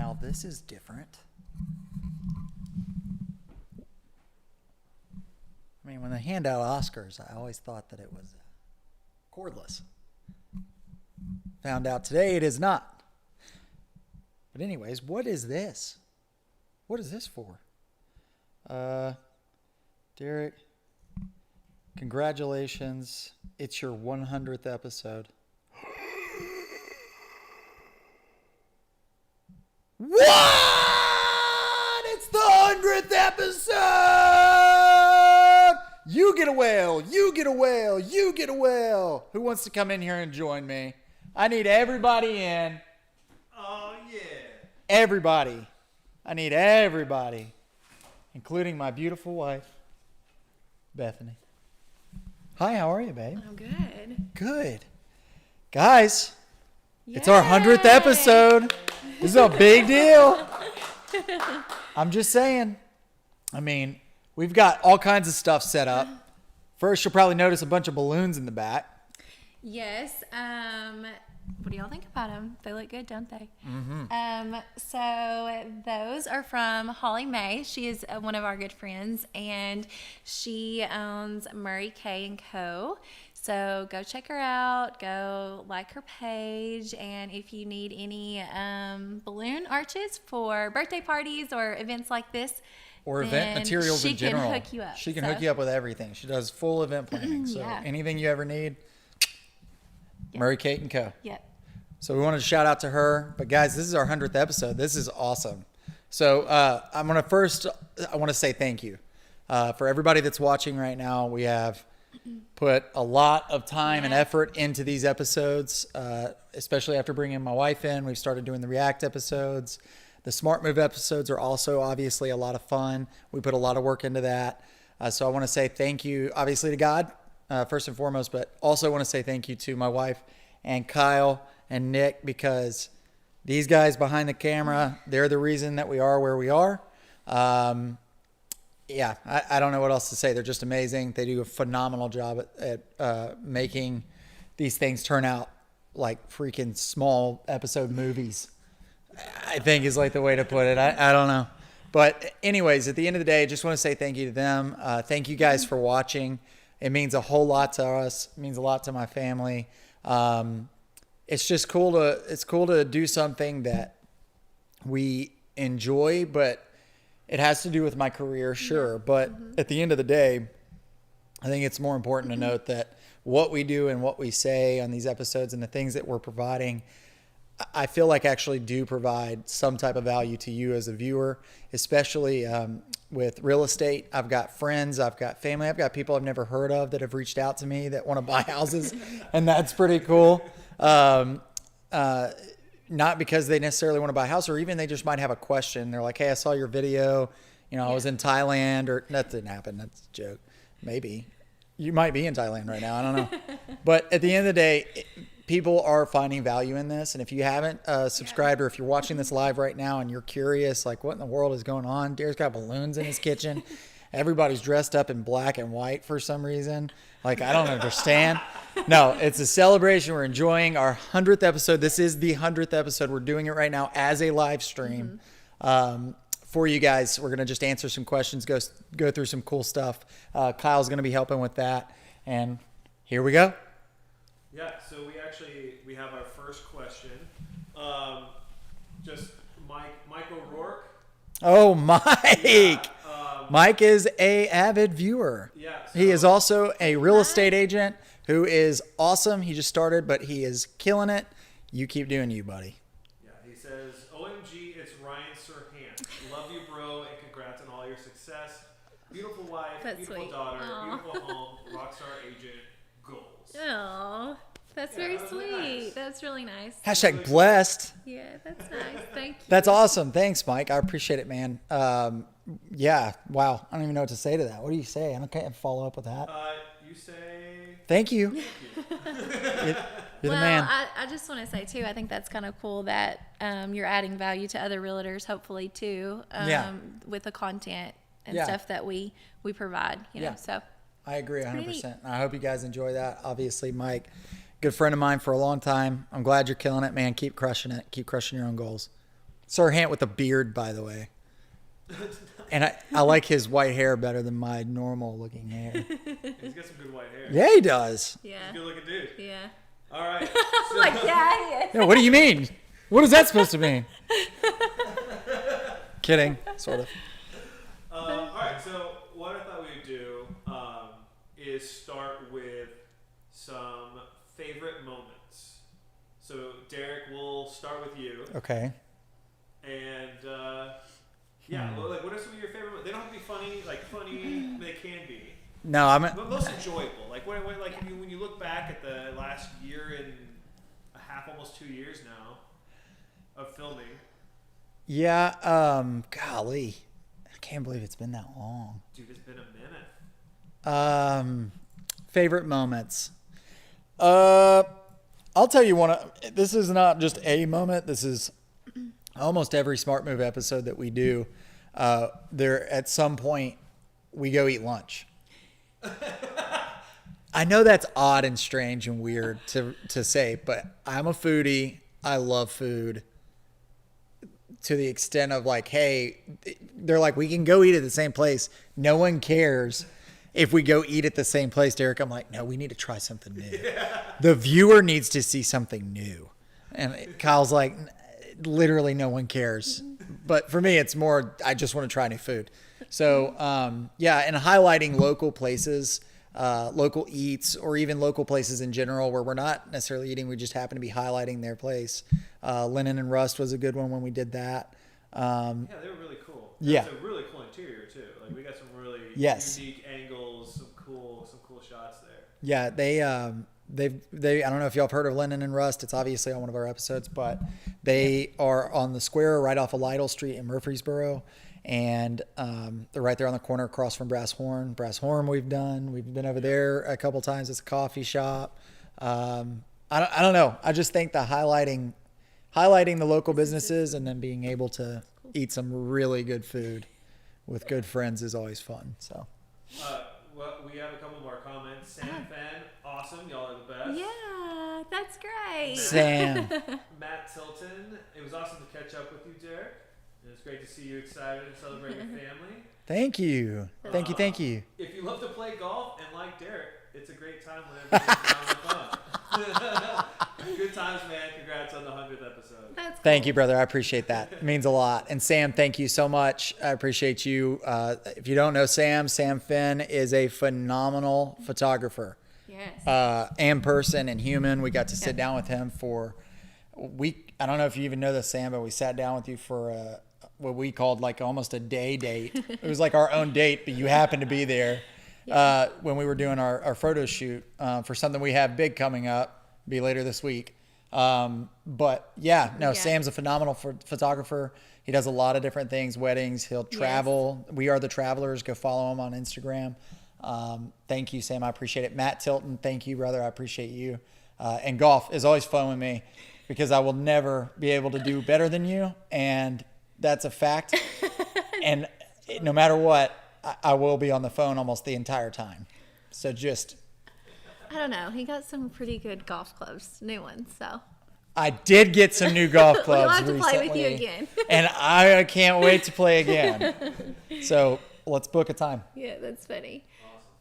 now this is different. I mean, when they hand out Oscars, I always thought that it was cordless. Found out today it is not. But anyways, what is this? What is this for? Derek, congratulations. It's your 100th episode. What? It's the 100th episode! You get a whale. You get a whale. You get a whale. Who wants to come in here and join me? I need everybody in. Oh, yeah. Everybody. I need everybody, including my beautiful wife, Bethany. Hi, how are you, babe? I'm good. Good. Guys, Yay! It's our 100th episode. This is a big deal. I'm just saying. I mean, we've got all kinds of stuff set up. First, you'll probably notice a bunch of balloons in the back. Yes. What do y'all think about them? They look good, don't they? Mm-hmm. So those are from Holly Mae. She is one of our good friends, and she owns Murray K & Co. So go check her out. Go like her page. And if you need any balloon arches for birthday parties or events like this, Or event materials in general. She can hook you up. She can hook you up with everything. She does full event planning. So Yeah. anything you ever need, Yep. Murray Kate & Co. Yep. So we wanted to shout out to her. But guys, this is our 100th episode. This is awesome. So I want to say thank you for everybody that's watching right now. We have put a lot of time and effort into these episodes, especially after bringing my wife in. We've started doing the React episodes. The Smart Move episodes are also obviously a lot of fun. We put a lot of work into that. So I want to say thank you, obviously, to God, first and foremost, but also want to say thank you to my wife and Kyle and Nick, because these guys behind the camera, they're the reason that we are where we are. I don't know what else to say. They're just amazing. They do a phenomenal job at making these things turn out like freaking small episode movies, I think is like the way to put it. I don't know. But anyways, at the end of the day, I just want to say thank you to them. Thank you guys for watching. It means a whole lot to us. It means a lot to my family. It's just cool to do something that we enjoy, but it has to do with my career, sure. But at the end of the day, I think it's more important to note that what we do and what we say on these episodes and the things that we're providing, I feel like actually do provide some type of value to you as a viewer, especially with real estate. I've got friends, I've got family, I've got people I've never heard of that have reached out to me that want to buy houses, and that's pretty cool. Not because they necessarily want to buy a house, or even they just might have a question. They're like, hey, I saw your video. I was in Thailand, or that didn't happen. That's a joke. Maybe. You might be in Thailand right now. I don't know. But at the end of the day, people are finding value in this. And if you haven't subscribed, or if you're watching this live right now and you're curious, like what in the world is going on? Derek's got balloons in his kitchen. Everybody's dressed up in black and white for some reason. Like, I don't understand. No, it's a celebration. We're enjoying our 100th episode. This is the 100th episode. We're doing it right now as a live stream for you guys. We're going to just answer some questions, go through some cool stuff. Kyle's going to be helping with that. And here we go. Yeah, so we have our first question. Just Mike O'Rourke. Oh, Mike. Yeah, Mike is a avid viewer. Yeah. He is also a real estate agent who is awesome. He just started, but he is killing it. You keep doing you, buddy. Yeah, he says, OMG, it's Ryan Serhant. Love you, bro, and congrats on all your success. Beautiful wife, That's beautiful sweet. daughter, Aww. beautiful home, rockstar agent, goals. Oh, that's very that was really sweet. nice. That's really nice. Hashtag blessed. Yeah, that's nice. Thank you. That's awesome. Thanks, Mike. I appreciate it, man. Yeah. Wow. I don't even know what to say to that. What do you say? I can't follow up with that. You say... Thank you. Thank you. You're the Well, man. I just want to say too, I think that's kind of cool that you're adding value to other realtors, hopefully too, with the content and stuff that we provide. You know, so I agree pretty 100%. I hope you guys enjoy that. Obviously, Mike, good friend of mine for a long time. I'm glad you're killing it, man. Keep crushing it. Keep crushing your own goals. Sirhan with a beard, by the way. And I like his white hair better than my normal looking hair. He's got some good white hair. Yeah, he does. Yeah. He's a good looking dude. Yeah. All right. I'm like, yeah, he is. Yeah, what do you mean? What is that supposed to mean? Kidding, sort of. All right. So what I thought we would do is start with some favorite moments. So Derek, we'll start with you. Okay. And yeah, well, like, what are some of your favorite moments? They don't have to be funny. Like funny, they can be. No, I'm. But most enjoyable. Like when when you look back at the last year and a half, almost 2 years now of filming. Yeah. Golly, I can't believe it's been that long. Dude, it's been a minute. Favorite moments. I'll tell you one. This is not just a moment. This is almost every Smart Move episode that we do. There at some point we go eat lunch. I know that's odd and strange and weird to say, but I'm a foodie. I love food to the extent of like, hey, they're like, we can go eat at the same place. No one cares if we go eat at the same place, Derek. I'm like, no, we need to try something new. Yeah. The viewer needs to see something new. And Kyle's like, literally no one cares. But for me, it's more, I just want to try new food. So, yeah, and highlighting local places, local eats, or even local places in general where we're not necessarily eating, we just happen to be highlighting their place. Linen and Rust was a good one when we did that. Yeah, they were really cool. Yeah. It's a really cool interior too. Like we got some really Yes. unique angles, some cool shots there. Yeah, they I don't know if y'all have heard of Linen and Rust. It's obviously on one of our episodes, but they are on the square right off of Lytle Street in Murfreesboro. And they're right there on the corner across from Brass Horn. Brass Horn we've been over there a couple times. It's a coffee shop. I don't know. I just think the highlighting the local businesses and then being able to eat some really good food with good friends is always fun. So. Well, we have a couple more comments. Sam Fenn, awesome. Y'all are the best. Yeah, that's great. Sam. Matt Tilton, it was awesome to catch up with you, Derek. And it's great to see you excited and celebrate your family. Thank you. Thank you. If you love to play golf and like Derek, it's a great time whenever you're on the phone. Good times, man. Congrats on the 100th episode. That's cool. Thank you, brother. I appreciate that. It means a lot. And Sam, thank you so much. I appreciate you. If you don't know Sam Finn is a phenomenal photographer. Yes. And person and human. We got to sit down with him for a week. I don't know if you even know this, Sam, but we sat down with you for what we called like almost a day date. It was like our own date, but you happened to be there when we were doing our photo shoot for something we have big coming up. Be later this week. But yeah, no, Sam's a phenomenal photographer. He does a lot of different things, weddings, he'll travel. Yes. We Are the Travelers. Go follow him on Instagram. Thank you, Sam. I appreciate it. Matt Tilton, thank you, brother. I appreciate you. And golf is always fun with me because I will never be able to do better than you. And that's a fact. And no matter what, I will be on the phone almost the entire time. So just... I don't know. He got some pretty good golf clubs, new ones. So I did get some new golf clubs we'll have to recently, play with you again. and I can't wait to play again. So let's book a time. Yeah, that's funny.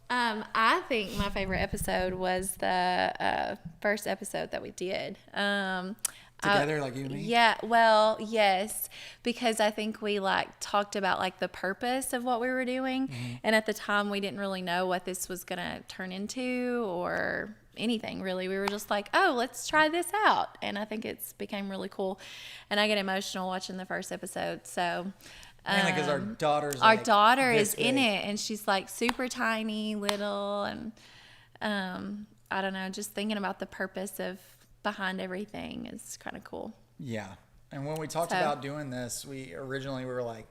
Awesome. I think my favorite episode was the first episode that we did. Together, like you and me? Yeah, well, yes, because I think we talked about the purpose of what we were doing, and at the time we didn't really know what this was gonna turn into or anything really. We were just like, oh, let's try this out, and I think it's became really cool. And I get emotional watching the first episode, so. Mainly because our daughter is in it, and she's super tiny, little, and I don't know, just thinking about the purpose of behind everything is kind of cool. Yeah. And when we talked about doing this, we were like,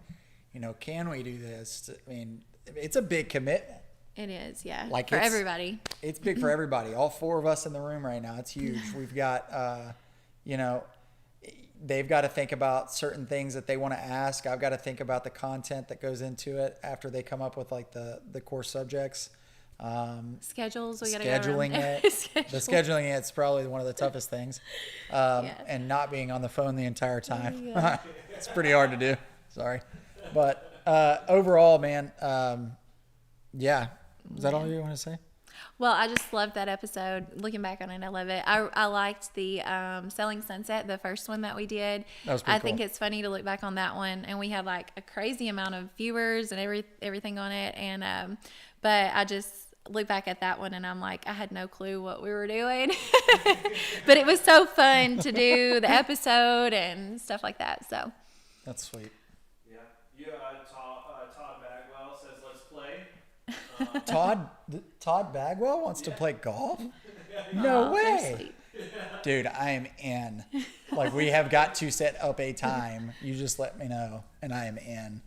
can we do this? I mean, it's a big commitment. It is, yeah. For everybody. It's big for everybody. All four of us in the room right now. It's huge. We've got, they've got to think about certain things that they want to ask. I've got to think about the content that goes into it after they come up with the core subjects. Schedules, we gotta scheduling it. The scheduling it's probably one of the toughest things, and not being on the phone the entire time. It's pretty hard to do. Sorry. But overall, man, yeah. Is that all you want to say? Well, I just loved that episode. Looking back on it, I love it. I liked the Selling Sunset, the first one that we did. That was pretty I think cool. it's funny to look back on that one, and we had like a crazy amount of viewers and everything on it. And but I just look back at that one, and I'm like, I had no clue what we were doing, but it was so fun to do the episode and stuff like that. So That's sweet. Yeah. Todd Bagwell says, let's play. Todd Bagwell wants to play golf? No Aw, they're way. sweet. Dude, I am in. Like, we have got to set up a time. You just let me know, and I am in.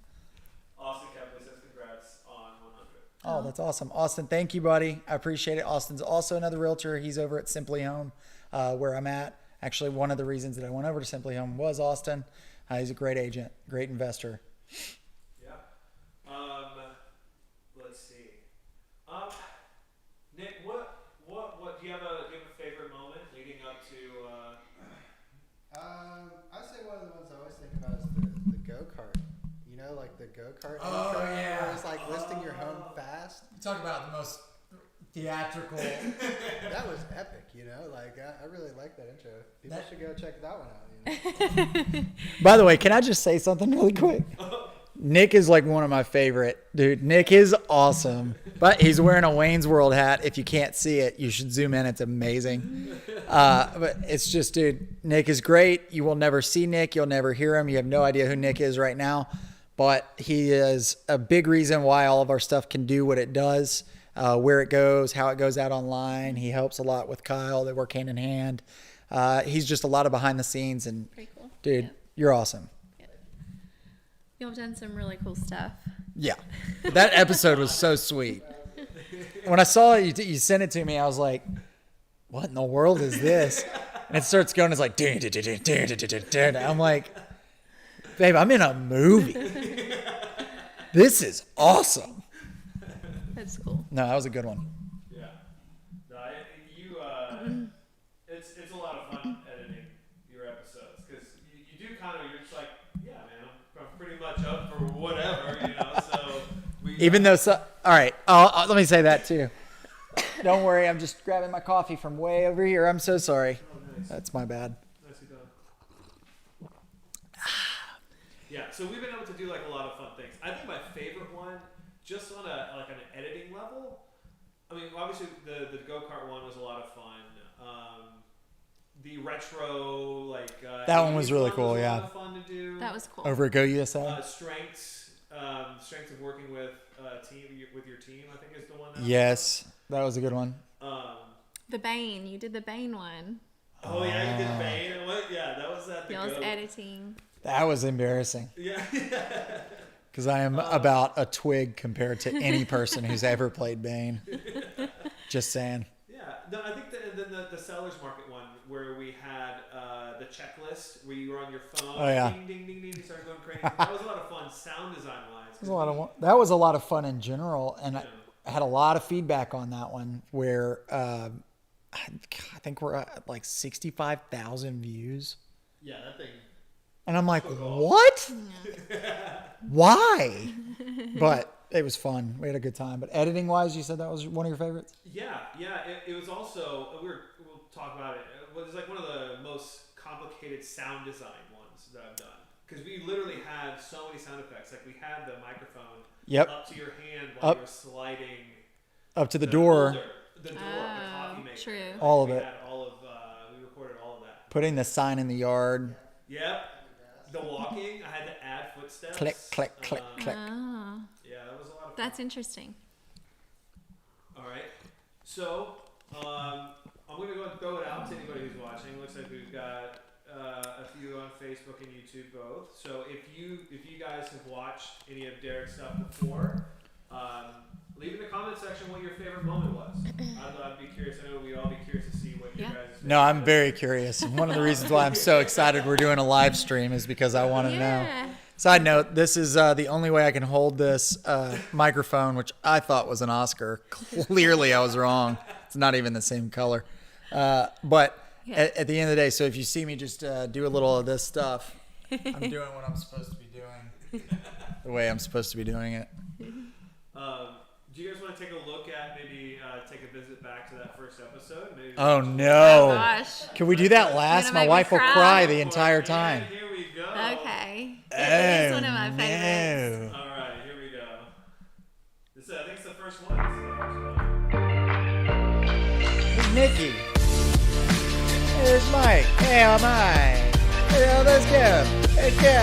Austin Kepley says, congrats on 100. Oh, that's awesome. Austin, thank you, buddy. I appreciate it. Austin's also another realtor. He's over at Simply Home, where I'm at. Actually, one of the reasons that I went over to Simply Home was Austin. He's a great agent, great investor. Yeah. Let's see. Nick, what do you have a favorite moment leading up to? I'd say one of the ones I always think about is the go-kart. You know, like the go-kart Oh, intro, yeah. where it's like listing your home fast. Talk about the most theatrical. That was epic, you know? Like, I really like that intro. People should go check that one out, you know? By the way, can I just say something really quick? Nick is like one of my favorite. Dude, Nick is awesome. But he's wearing a Wayne's World hat. If you can't see it, you should zoom in. It's amazing. But it's just, dude, Nick is great. You will never see Nick. You'll never hear him. You have no idea who Nick is right now. But he is a big reason why all of our stuff can do what it does, where it goes, how it goes out online. He helps a lot with Kyle. They work hand in hand. He's just a lot of behind the scenes. And, Pretty cool. dude, Yeah. you're awesome. Y'all have done some really cool stuff. Yeah. That episode was so sweet. When I saw it, you sent it to me, I was like, what in the world is this? And it starts going, it's like, dun, dun, dun, dun, dun, dun, dun. I'm like, babe, I'm in a movie. This is awesome. That's cool. No, that was a good one. Yeah. No, it's a lot of fun editing your episodes because you do kind of, you're just like, yeah, man, I'm pretty much up for whatever, you know. So Even though, all right, let me say that too. Don't worry, I'm just grabbing my coffee from way over here. I'm so sorry. Oh, nice. That's my bad. Nicely done. Yeah, so we've been able to do like a lot of fun things. I think my favorite one, just on an editing level. I mean, obviously the go-kart one was a lot of fun. The retro That one was 80s really one cool, was a yeah. lot of fun to do. That was cool. Over at Go USA? Strengths of working with your team. I think is the one. Yes, that was a good one. The Bane. You did the Bane one. Oh yeah, you did Bane. What? Yeah, that was at the Y'all's Go. editing. That was embarrassing. Yeah. Because I am about a twig compared to any person who's ever played Bane. Just saying. Yeah, no, I think the seller's market one where we had the checklist where you were on your phone. Oh, yeah. Ding ding ding ding. You started going crazy. That was a lot of fun, sound design wise. That was a lot of fun in general, and I had a lot of feedback on that one. Where I think we're at like 65,000 views, Yeah, that thing. and I'm like, what? Why? But it was fun. We had a good time. But editing wise, you said that was one of your favorites. Yeah. It was also we'll talk about it. It was like one of the most complicated sound design ones that I've done because we literally had so many sound effects. Like we had the microphone up to your hand while you were sliding up to the door. holder, the coffee maker. True. All of We it. had we recorded all of that. Putting the sign in the yard. Yep. The walking, I had to add footsteps. Click, click, click, click. Oh, Yeah, that was a lot of fun. that's interesting. All right. So, I'm going to go and throw it out to anybody who's watching. Looks like we've got a few on Facebook and YouTube both. So if you guys have watched any of Derek's stuff before, leave in the comment section what your favorite moment was. I'd be curious. I know we'd all be curious to see what your guys' favorite No, I'm was. very curious. And one of the reasons why I'm so excited we're doing a live stream is because I want to know. Side note, this is the only way I can hold this microphone, which I thought was an Oscar. Clearly, I was wrong. It's not even the same color. But at the end of the day, so if you see me just do a little of this stuff, I'm doing what I'm supposed to be doing. The way I'm supposed to be doing it. Do you guys want to take a look at maybe take a visit back to that first episode? Maybe Oh no! Oh gosh. Can we do that last? You're My gonna make wife me will cry? cry the entire time. And here we go. Okay. It is one of my Oh, favorites. no. All right, here we go. I think it's the first one. Hey, Nikki. There's Mike. Hey, I'm Mike. Hey, let's go. Let's go.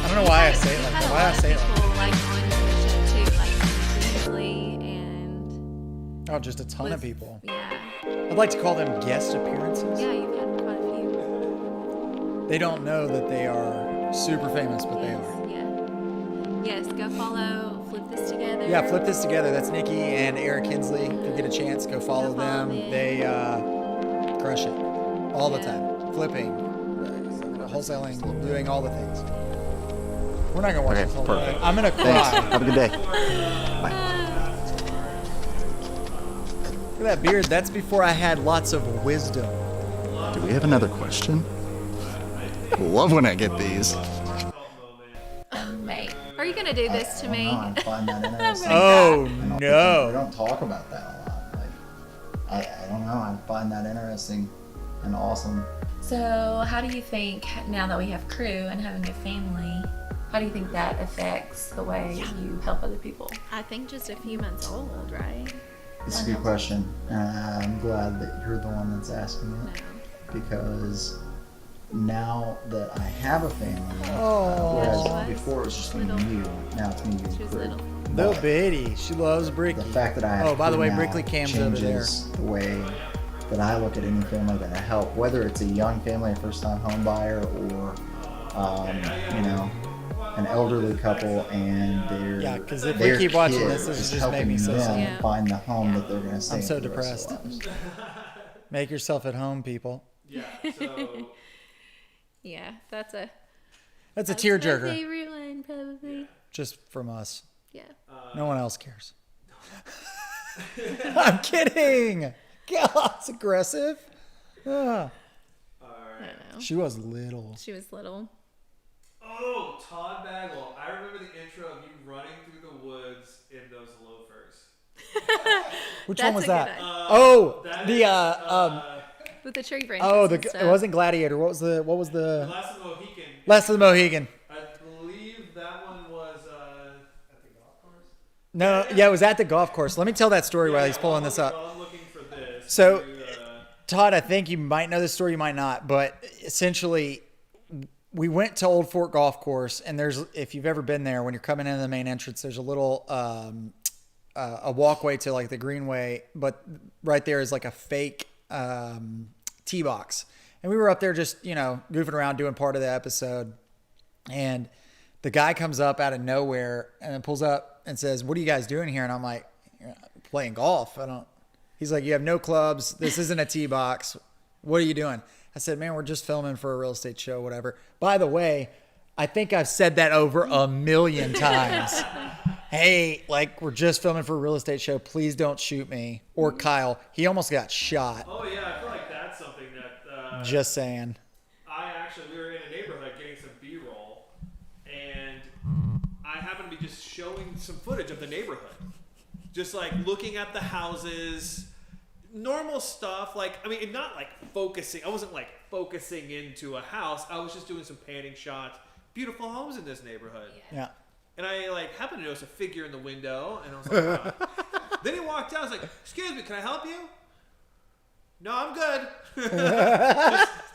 I don't know why I say it like that. Why I say it like that? Oh, just a ton of people. Yeah. I'd like to call them guest appearances. Yeah, you've had quite a few. They don't know that they are super famous, but they are. Yeah. Yes, go follow Flip This Together. Yeah, Flip This Together. That's Nikki and Eric Kinsley. If you get a chance, go follow them. They crush it all the time. Flipping, wholesaling, doing all the things. We're not going to watch this whole thing. I'm going to cry. Thanks. Have a good day. Bye. Look at that beard. That's before I had lots of wisdom. Do we have another question? Love when I get these. Mate, are you gonna do this to me? I find that interesting. Oh, We no. don't talk about that a lot. Like, I don't know. I find that interesting and awesome. So, how do you think now that we have crew and having a family, how do you think that affects the way you help other people? I think just a few months old, right? It's a good question. I'm glad that you're the one that's asking it because now that I have a family, whereas before it was just me and you, now it's me, you, and She was crew. little. Little bitty. She loves Bricky. The fact that I have Oh, by the crew way, now Brickley Cam's over there. changes the way that I look at any family that I help, whether it's a young family, a first-time home buyer, or an elderly couple and their Yeah, 'cause if we their keep watching kid this, this is is just make me helping so them sad. Yeah. find the home that they're going to stay I'm in so for the rest of their depressed. lives. Make yourself at home, people. Yeah, so Yeah, that's a That's a my tearjerker. favorite one, probably. Just from us. Yeah. No one else cares. I'm kidding. God, it's aggressive. Ah, all I right. don't know. she was little. She was little. Oh, Todd Bagwell. I remember the intro of you running through the woods in those loafers. Which That's one was a good that? idea. Oh, That the is, With the tree branches. oh, and it stuff. wasn't Gladiator. What was the Last of the Mohican. Last of the Mohican? I believe that one was at the golf course. No, yeah, it was at the golf course. Let me tell that story while he's pulling this up. While I'm looking for this. So- you, Todd, I think you might know this story, you might not, but essentially, we went to Old Fort Golf Course, and if you've ever been there, when you're coming into the main entrance, there's a little a walkway to like the greenway, but right there is like a fake tee box, and we were up there just goofing around doing part of the episode, and the guy comes up out of nowhere and then pulls up and says, "What are you guys doing here?" And I'm like, "Playing golf." He's like, "You have no clubs. This isn't a tee box. What are you doing?" I said, "Man, we're just filming for a real estate show, whatever." By the way, I think I've said that over 1,000,000 times. Hey, like, we're just filming for a real estate show. Please don't shoot me. Or Kyle. He almost got shot. oh yeah, I feel like that's something that. Just saying. We were in a neighborhood getting some B-roll, and I happened to be just showing some footage of the neighborhood. Just like looking at the houses, normal stuff. Not like focusing. I wasn't like focusing into a house. I was just doing some panning shots. Beautiful homes in this neighborhood. Yeah. And I happened to notice a figure in the window, and I was like, oh. Then he walked out. I was like, "Excuse me, can I help you?" "No, I'm good."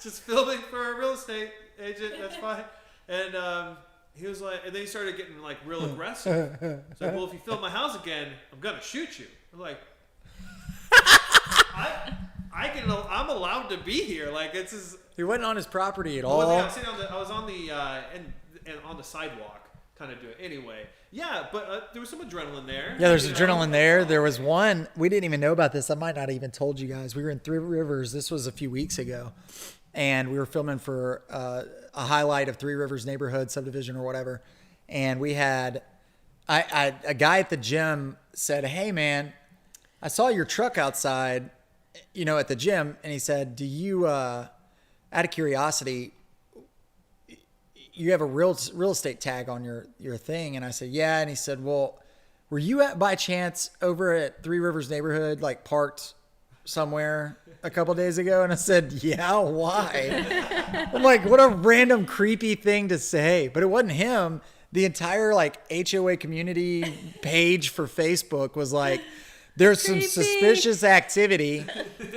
just filming for a real estate agent. That's fine. And he was like, and then he started getting real aggressive. It's like, "Well, if you film my house again, I'm gonna shoot you." I'm like, I'm allowed to be here. This is. He wasn't on his property at I was all. sitting I was on the and on the sidewalk, kind of doing it. Anyway. Yeah, but there was some adrenaline there. Yeah, there's adrenaline there. There was one, we didn't even know about this. I might not have even told you guys. We were in Three Rivers. This was a few weeks ago. And we were filming for a highlight of Three Rivers neighborhood subdivision or whatever. And we had a guy at the gym said, "Hey, man, I saw your truck outside, at the gym." And he said, "Do you, out of curiosity, you have a real estate tag on your thing. And I said, yeah. And he said, well, were you by chance over at Three Rivers neighborhood, like parked somewhere a couple days ago? And I said, yeah, why? I'm like, what a random creepy thing to say. But it wasn't him. The entire like HOA community page for Facebook was like, there's some suspicious activity.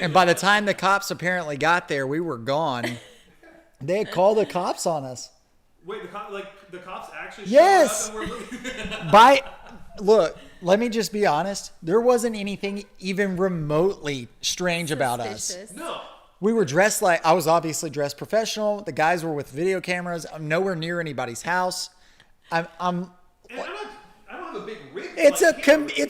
And by the time the cops apparently got there, we were gone. They had called the cops on us. Wait, the cops actually Yes. showed up and were looking? Look, let me just be honest. There wasn't anything even remotely strange about us. Suspicious. No. We were dressed like, I was obviously dressed professional. The guys were with video cameras. I'm nowhere near anybody's house. And I don't have a big rig. It's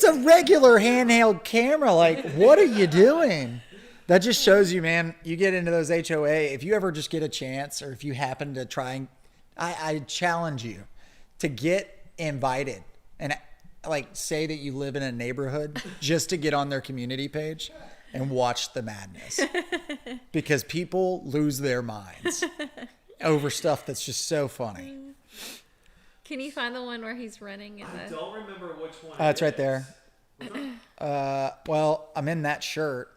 a regular handheld camera. Like, what are you doing? That just shows you, man, you get into those HOA. If you ever just get a chance, or if you happen to try, and I challenge you to get invited and like say that you live in a neighborhood just to get on their community page and watch the madness, because people lose their minds over stuff that's just so funny. Can you find the one where he's running in I the? don't remember which one. It's right there. Well, I'm in that shirt.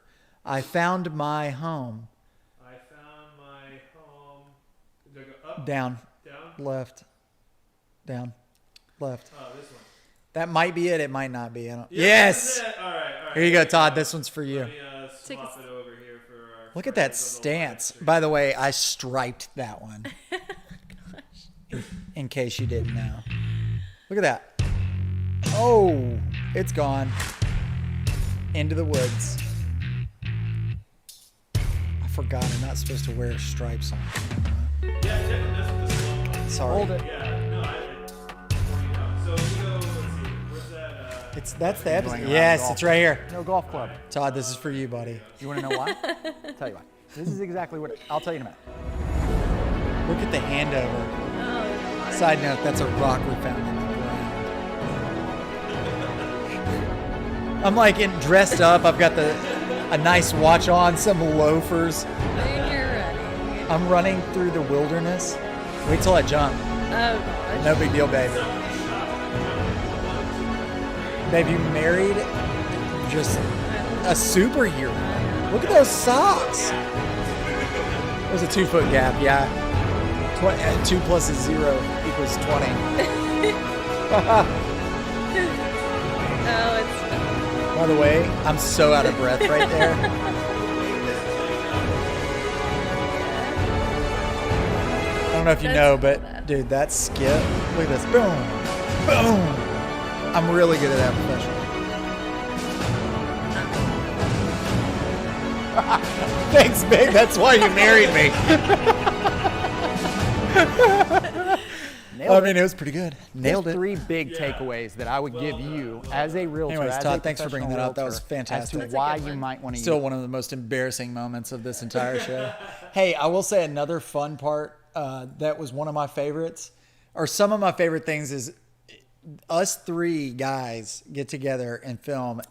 I found my home. I found my home. Did I go up? Down, Down? left, down, left. Oh, this one. That might be it. It might not be. I don't. Yeah, Yes. that's it. All right. Here you go, Todd. This one's for you. Let me swap it over here for our Look at that friends on the live stance. stream. By the way, I striped that one. In case you didn't know. Look at that. Oh, it's gone. Into the woods. I forgot I'm not supposed to wear stripes on. Yeah, definitely. That's this one. Sorry. Hold it. Yeah, no, so we go, let's see, where's that? That's the episode. Going around Yes, golf. it's right here. No golf club. Todd, this is for you, buddy. You want to know why? Tell you why. This is exactly what I'll tell you in a minute. Look at the handover. Oh, Side note, that's a rock we found in the ground. I'm like dressed up. I've got a nice watch on, some loafers. and you're running. I'm running through the wilderness. Wait till I jump. Oh gosh. No big deal, babe. Babe, you married just a superhero. Look at those socks. There's a 2-foot gap, yeah. 2 plus 0 equals 20. Oh, it's funny. By the way, I'm so out of breath right there. I don't know if you know, but dude, that skip, look at this. Boom. Boom. I'm really good at that professionally. Thanks, babe. That's why you married me. I mean, it was pretty good. Nailed There's it. 3 big takeaways that I would give you as a realtor. Anyways, as Todd, a thanks for bringing that professional up. That was realtor, fantastic. As to why you might want to Still use. one of the most embarrassing moments of this entire show. Hey, I will say another fun part that was one of my favorites, or some of my favorite things, is us 3 guys get together and film,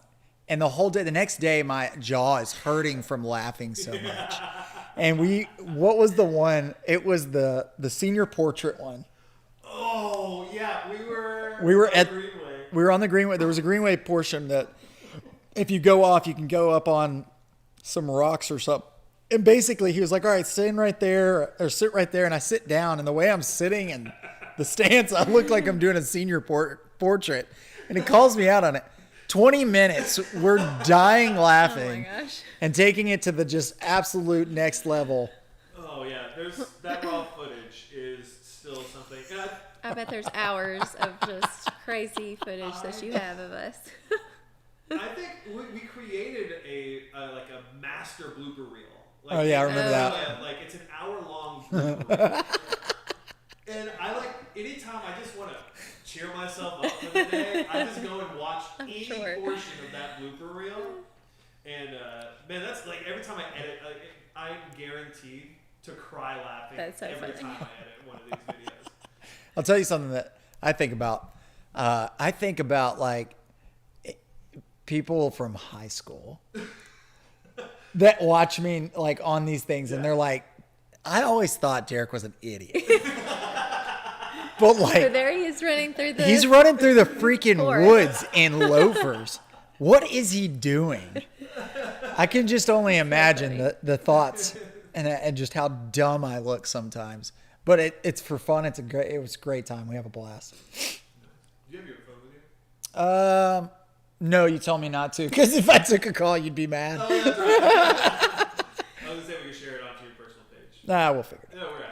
and the whole day, the next day, my jaw is hurting from laughing so much. And what was the one? It was the senior portrait one. Oh, yeah, we were at Greenway. We were on the Greenway. There was a Greenway portion that if you go off, you can go up on some rocks or something. And basically he was like, all right, stand right there or sit right there. And I sit down, and the way I'm sitting and the stance, I look like I'm doing a senior portrait. And he calls me out on it. 20 minutes, we're dying laughing gosh. and taking it to the just absolute next level. Oh, yeah, that raw footage is still something. And I bet there's hours of just crazy footage that you have of us. I think we created a master blooper reel. Like, Oh, yeah, I remember that. Like, it's an hour-long blooper reel. And anytime I just want to cheer myself up for the day, I just go and watch any sure. portion of that blooper reel. And, man, that's like every time I edit, I'm guaranteed to cry laughing That's so every funny. time I edit one of these videos. I'll tell you something that I think about. I think about like people from high school that watch me like on these things, and they're like, I always thought Derek was an idiot. But So like, there he is running through the. he's running through the freaking Forest. woods in loafers. What is he doing? I can just only imagine the thoughts and just how dumb I look sometimes. But it's for fun. It was a great time. We have a blast. Do you have your phone with you? No, you told me not to, because if I took a call, you'd be mad. Oh, that's right. I was gonna say we could share it onto your personal page. Nah, we'll figure it out. No, we're good.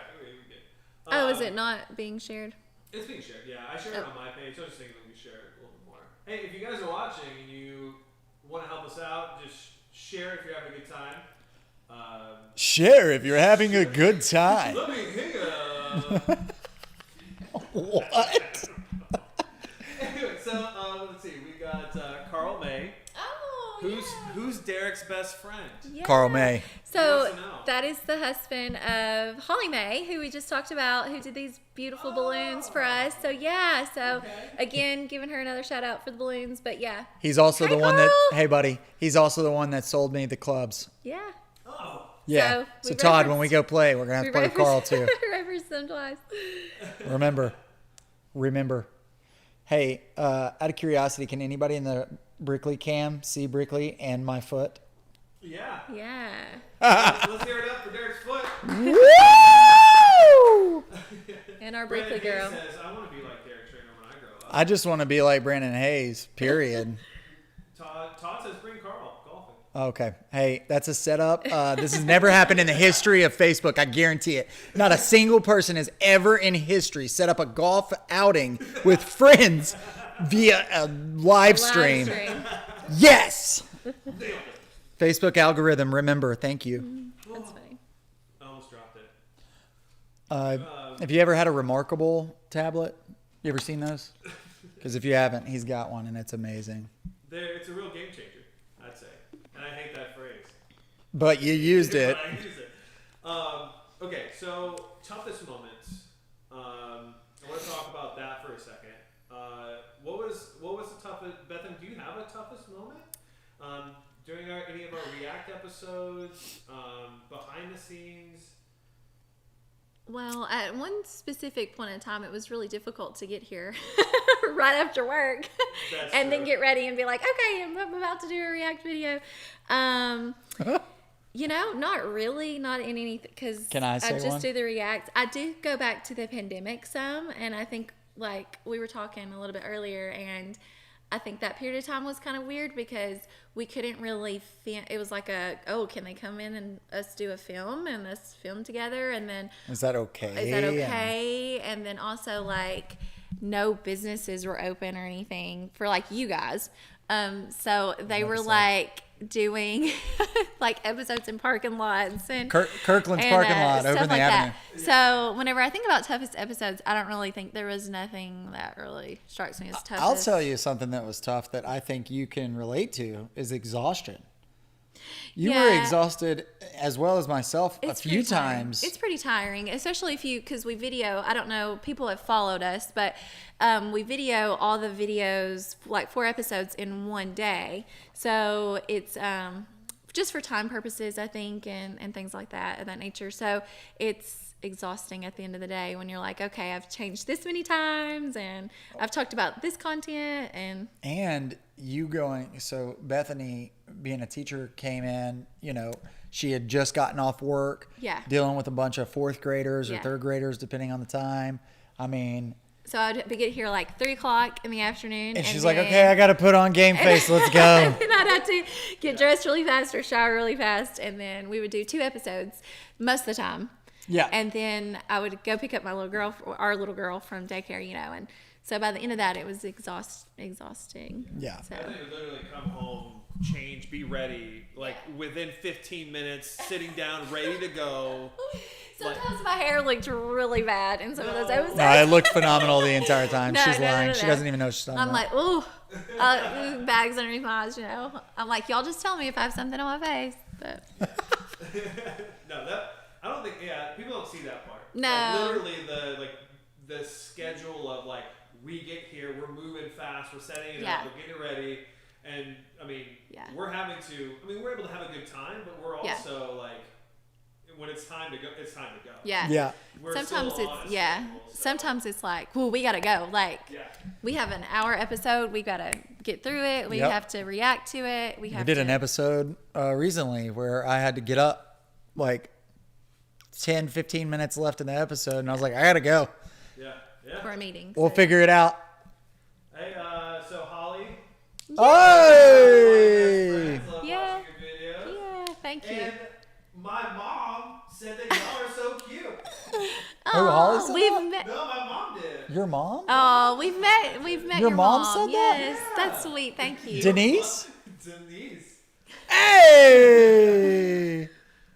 Oh, is it not being shared? It's being shared. Yeah, I share it on my page. I was just thinking we could share it a little bit more. Hey, if you guys are watching and you want to help us out, just share if you're having a good time. Share if you're having a good time. Let me hear. What? Anyway, so let's see. We got Carl May. Oh, Who's Derek's best friend? yeah. Carl May. Who So wants to know? that is the husband of Holly May, who we just talked about, who did these beautiful balloons for us. So yeah, again, giving her another shout out for the balloons. But yeah, He's also Hey, the one that, Carl. hey buddy, he's also the one that sold me the clubs. yeah. Oh, Yeah. So So we Todd, when we referenced- go play, we're going to have to play with Carl too. Referenced them twice. Remember. Hey, out of curiosity, can anybody in the Brickley cam see Brickley and my foot? yeah. Yeah. Let's hear it up for Derek's foot. Woo! And our Brandon Brickley girl. Hayes says, I want to be like Derek Trainer when I grow up. I just want to be like Brandon Hayes, period. Todd says bring Carl golfing. Okay. Hey, that's a setup. This has never happened in the history of Facebook. I guarantee it. Not a single person has ever in history set up a golf outing with friends via a live stream. Yes. Facebook algorithm, remember. Thank you. That's funny. I almost dropped it. Have you ever had a Remarkable tablet? You ever seen those? Because if you haven't, he's got one and it's amazing. It's a real game changer, I'd say. And I hate that phrase. But you used it. But I use it. Okay, so toughest moments. I want to talk about that for a second. What was the toughest? Bethany, do you have a toughest moment during any of our React episodes? Behind the scenes. Well, at one specific point in time, it was really difficult to get here right after work That's and then true. get ready and be like, okay, I'm about to do a React video. Not really, not in anything, because Can I say just one? do the React. I do go back to the pandemic some, and I think, like, we were talking a little bit earlier, and I think that period of time was kind of weird because we couldn't really it was like can they come in and us do a film and us film together, and then Is that okay? is that okay? And then also, like, no businesses were open or anything for, like, you guys. So they were like doing like episodes in parking lots and Kirkland's parking lot over stuff in the like avenue. that. So whenever I think about toughest episodes, I don't really think there was nothing that really strikes me as toughest. I'll tell you something that was tough that I think you can relate to is exhaustion. You were Yeah. exhausted as well as myself a It's few pretty tiring. times. It's pretty tiring, especially because we video. I don't know, people have followed us, but we video all the videos, like 4 episodes in one day. So it's just for time purposes, I think, and things like that, of that nature. So it's exhausting at the end of the day when you're like, okay, I've changed this many times and I've talked about this content And you going, so Bethany, being a teacher, came in, she had just gotten off work, Yeah. dealing with a bunch of 4th graders or Yeah. 3rd graders, depending on the time. I mean, so I'd get here like 3 o'clock in the afternoon. and she's like, then- okay, I got to put on game face. Let's go. And then I'd have to get dressed really fast or shower really fast. And then we would do 2 episodes most of the time. Yeah. And then I would go pick up my our little girl from daycare, and so by the end of that, it was exhausting. Yeah. So. I think you literally come home, change, be ready, like within 15 minutes, sitting down, ready to go. Sometimes my hair looked really bad in some of those episodes. No, it looked phenomenal the entire time. No, She's no, no, lying. no, She no. doesn't even know she's talking I'm about. like, ooh, bags underneath my eyes, I'm like, y'all just tell me if I have something on my face. But No, I don't think. Yeah, people don't see that part. No. Like, literally the schedule of, like, we get here, we're moving fast, we're setting it Yeah. up, we're getting ready, and I mean, Yeah. we're able to have a good time, but we're Yeah. also like, when it's time to go, it's time to go. Yeah. Yeah. We're Sometimes still on it's a yeah. schedule, so- Sometimes it's like, well, we gotta go. Like, Yeah. we have an hour episode. We gotta get through it. We Yep. have to react to it. We We have did to. an episode recently where I had to get up like 10, 15 minutes left in the episode, and I was like, I gotta go. Yeah. Yeah. for a meeting. We'll so- figure it out. Hey, so Holly. Hey! Friends, love Yeah. watching your videos. Yeah, thank you. And my mom said that y'all are so cute. Oh, Holly said we've that? met. No, my mom did. Your mom? Oh, we've met. We've met Your your, mom said that? Yes, that's sweet. Thank you. Denise? Denise. Hey!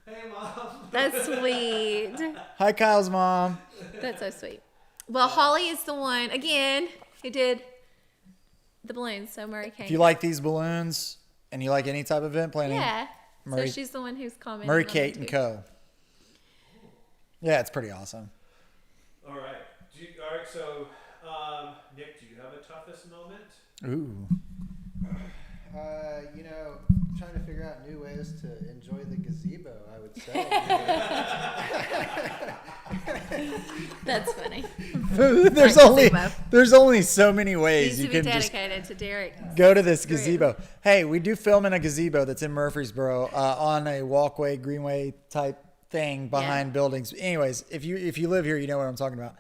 Hey, mom. That's sweet. Hi, Kyle's mom. That's so sweet. Well, Holly is the one again who did the balloons. So Murray came. If you like these balloons and you like any type of event planning, yeah. Murray- So she's the one who's commenting. Murray, on Kate, it and too. Co. Yeah, it's pretty awesome. All right. All right. So, Nick, do you have a toughest moment? Ooh. You know, trying to figure out new ways to enjoy the gazebo, I would say. That's funny. there's Like only gazebo. there's only so many ways Needs you to be can just dedicated to Derek. go to this Great. gazebo. Hey, we do film in a gazebo that's in Murfreesboro on a walkway, greenway type thing behind buildings. Anyways, if you live here, you know what I'm talking about.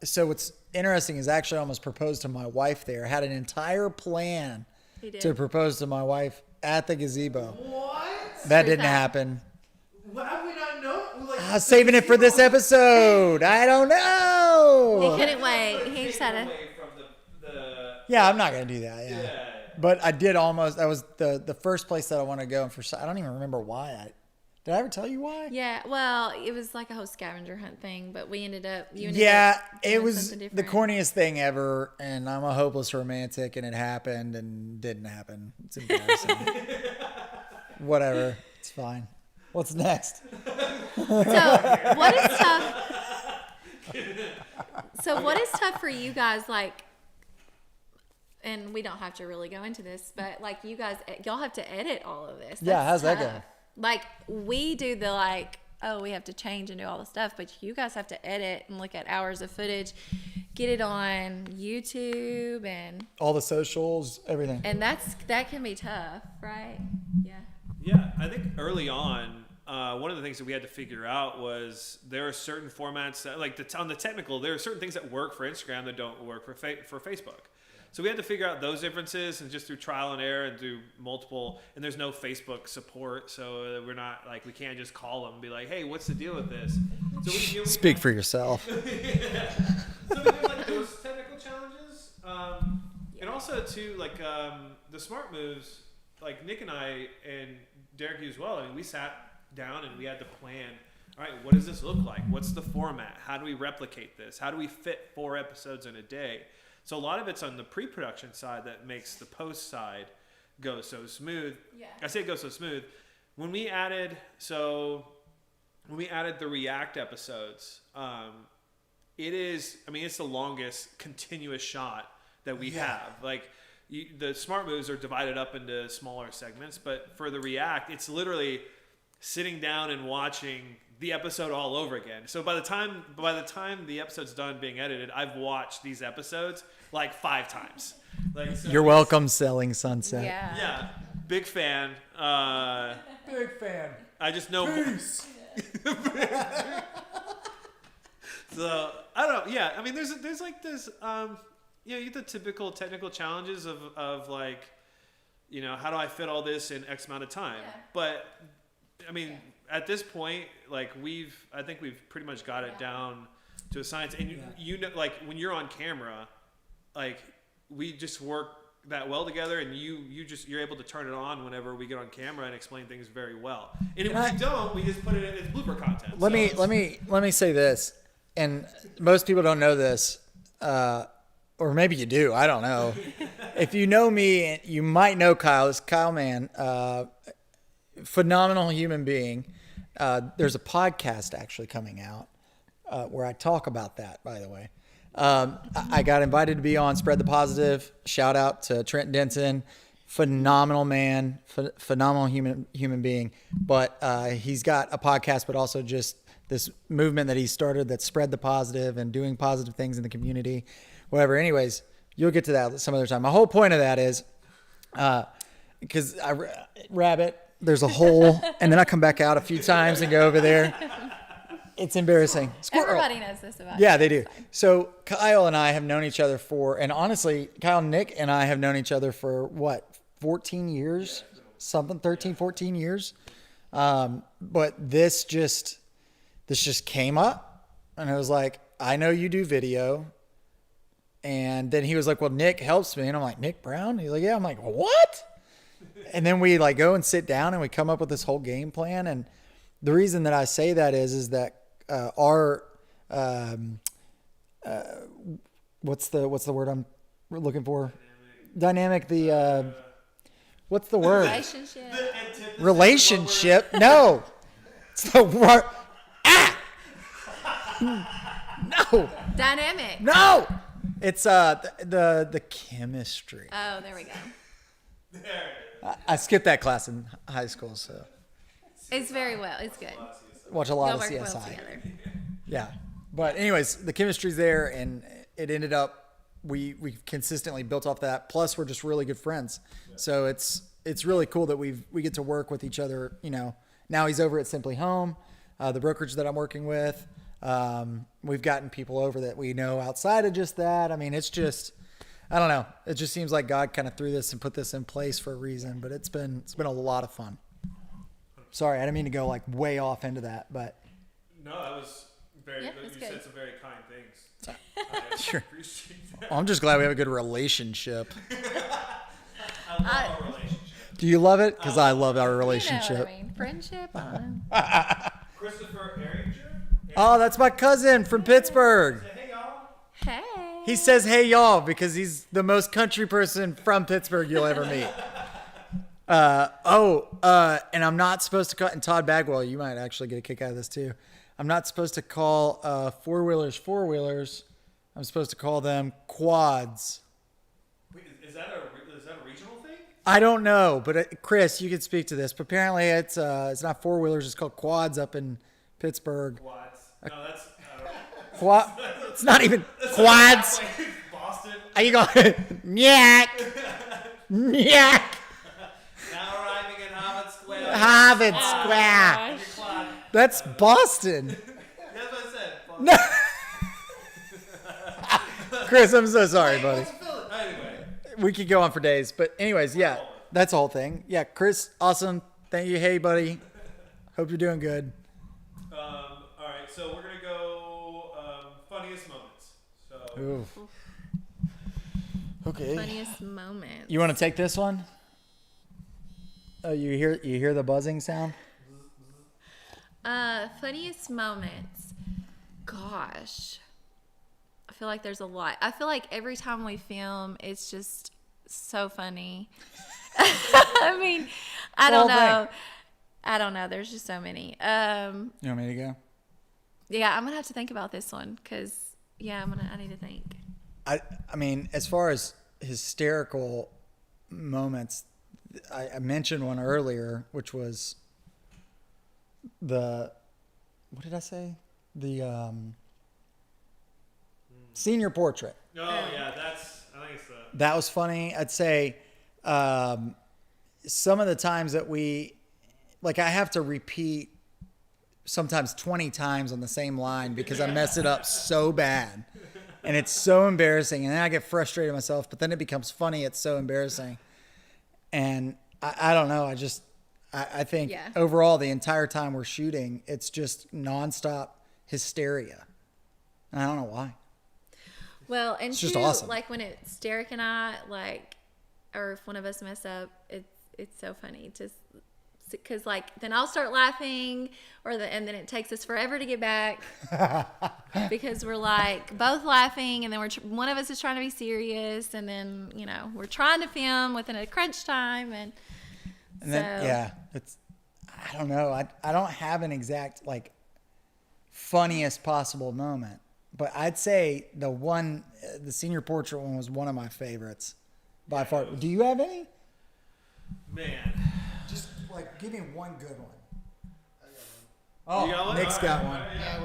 So what's interesting is actually I almost proposed to my wife there. Had an entire plan He did. to propose to my wife at the gazebo. What? That True didn't fact. happen. How do we not know? Like, I was saving it for this episode. I don't He know. couldn't wait. He just had a. away from the Yeah, I'm not gonna do that. Yeah. yeah. But I did almost. That was the first place that I want to go. And I don't even remember why. Did I ever tell you why? Yeah, well, it was like a whole scavenger hunt thing, but we ended up. You ended Yeah, up it doing was something the different. corniest thing ever, and I'm a hopeless romantic, and it happened and didn't happen. It's embarrassing. Whatever, it's fine. What's next? So what is tough? So what is tough for you guys, like? And we don't have to really go into this, but like you guys, y'all have to edit all of this. Yeah, That's how's that tough. go? Like we do the like, oh, we have to change and do all the stuff, but you guys have to edit and look at hours of footage, get it on YouTube, All the socials, everything. and that can be tough, right? Yeah. Yeah, I think early on, one of the things that we had to figure out was there are certain formats that, like on the technical, there are certain things that work for Instagram that don't work for Facebook. So we had to figure out those differences, and just through trial and error and through multiple, and there's no Facebook support, so we're not like, we can't just call them and be like, hey, what's the deal with this? So we Speak for yourself. So we did like those technical challenges, and also too like the smart moves. Like Nick and I and Derek as well. I mean, we sat down and we had to plan. All right, what does this look like? What's the format? How do we replicate this? How do we fit 4 episodes in a day? So a lot of it's on the pre-production side that makes the post side go so smooth. Yeah. I say go so smooth. When we added the React episodes, it's the longest continuous shot that we have. Like the smart moves are divided up into smaller segments, but for the React, it's literally sitting down and watching the episode all over again. So by the time the episode's done being edited, I've watched these episodes like 5 times. Like, so You're welcome, Selling Sunset. Yeah. Yeah, big fan. Big fan. I just know. So I don't know. Yeah, I mean, there's like this. You get the typical technical challenges of like, how do I fit all this in X amount of time? Yeah. But I mean, at this point, like I think we've pretty much got it down to a science. And you know, like when you're on camera, like we just work that well together, and you're able to turn it on whenever we get on camera and explain things very well. And if we don't, we just put it in as blooper content. Let me say this, and most people don't know this, or maybe you do. I don't know. If you know me, you might know Kyle. It's Kyle Mann, phenomenal human being. There's a podcast actually coming out where I talk about that. By the way, I got invited to be on Spread the Positive. Shout out to Trent Denson phenomenal man, phenomenal human being. But he's got a podcast, but also just this movement that he started that spread the positive and doing positive things in the community, whatever. Anyways, you'll get to that some other time. My whole point of that is because rabbit, there's a hole, and then I come back out a few times and go over there. It's embarrassing. Squirrel. Everybody knows this about Yeah, you. they do. It's fine. So Kyle and I have known each other and honestly, Kyle, Nick, and I have known each other for what, 14 years? Something, 13, 14 years. But this just came up, and I was like, I know you do video. And then he was like, well, Nick helps me. And I'm like, Nick Brown? He's like, yeah. I'm like, what? And then we like go and sit down and we come up with this whole game plan. And the reason that I say that is that our what's the word I'm looking for? Dynamic. What's the word? Relationship. No, it's the word. No. Dynamic. No. It's the chemistry. Oh, there we go. I skipped that class in high school, so It's very well. It's good. watch a lot Y'all of work CSI. well together. Yeah, but anyways, the chemistry's there, and it ended up we consistently built off that. Plus, we're just really good friends, so it's really cool that we get to work with each other. You know, now he's over at Simply Home, the brokerage that I'm working with. We've gotten people over that we know outside of just that. I mean, it's just, I don't know. It just seems like God kind of threw this and put this in place for a reason, but it's been a lot of fun. Sorry, I didn't mean to go like way off into that, but No, that was very. Yeah, You that's good. said some very kind things. I Sure. appreciate that. I'm just glad we have a good relationship. I love our relationship. Do you love it? Because I love our You know relationship. what I mean? Friendship. I don't know. Christopher Erringer. Oh, that's my cousin from Pittsburgh. Say, hey y'all. Hey. He says, hey, y'all, because he's the most country person from Pittsburgh you'll ever meet. And I'm not supposed to call, and Todd Bagwell, you might actually get a kick out of this too. I'm not supposed to call four-wheelers. I'm supposed to call them quads. Wait, is that a regional thing? I don't know, but Chris, you could speak to this. But apparently it's not four-wheelers, it's called quads up in Pittsburgh. Quads. No, that's Quad, it's not even quads. Boston. Are you going, nyak, nyak, Now arriving in Harvard Square. Harvard Square. Quad. That's Boston. That's what I said. Boston. Chris, I'm so sorry, buddy. Anyway. We could go on for days, but anyways, yeah, that's the whole thing. Yeah, Chris, awesome. Thank you. Hey, buddy. Hope you're doing good. All right, so we're gonna go funniest moments. So Oof. Okay. Funniest moment. You want to take this one? Oh, you hear the buzzing sound? Funniest moments. Gosh. I feel like there's a lot. I feel like every time we film, it's just so funny. I mean, I don't The whole know. thing. I don't know. There's just so many. You want me to go? Yeah, I'm gonna have to think about this one because I need to think. I mean, as far as hysterical moments, I mentioned one earlier, which was what did I say? The senior portrait. oh yeah, I think it's the That was funny. I'd say some of the times that I have to repeat sometimes 20 times on the same line because I mess it up so bad. And it's so embarrassing. And then I get frustrated with myself, but then it becomes funny. It's so embarrassing. And I don't know. I think Yeah. overall, the entire time we're shooting, it's just nonstop hysteria. And I don't know why. Well, and It's just too, awesome. like when it's Derek and I, or if one of us mess up, it's so funny. Just because then I'll start laughing, and then it takes us forever to get back because we're both laughing, and then one of us is trying to be serious, and then we're trying to film within a crunch time, and then, so yeah, I don't know. I don't have an exact funniest possible moment, but I'd say the senior portrait one was one of my favorites by far. Do you have any? Man. Just like give me one good one. You got one? Nick's got one. Yeah,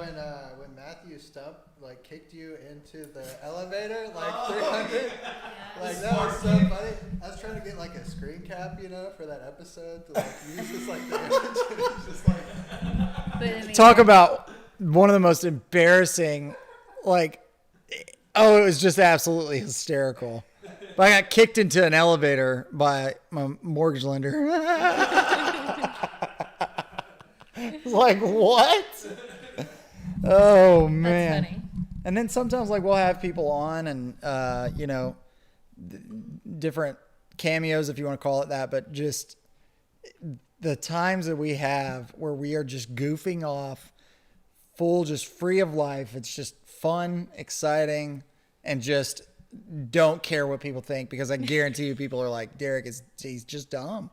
when Matthew Stump like kicked you into the elevator like 300, like that was so funny. I was trying to get like a screen cap, for that episode to like use this like the image. It's just like Talk about one of the most embarrassing, it was just absolutely hysterical. But I got kicked into an elevator by my mortgage lender. Like, what? Oh, man. That's funny. And then sometimes, we'll have people on and, different cameos, if you want to call it that. But just the times that we have where we are just goofing off, just free of life. It's just fun, exciting, and just don't care what people think, because I guarantee you people are like, Derek he's just dumb.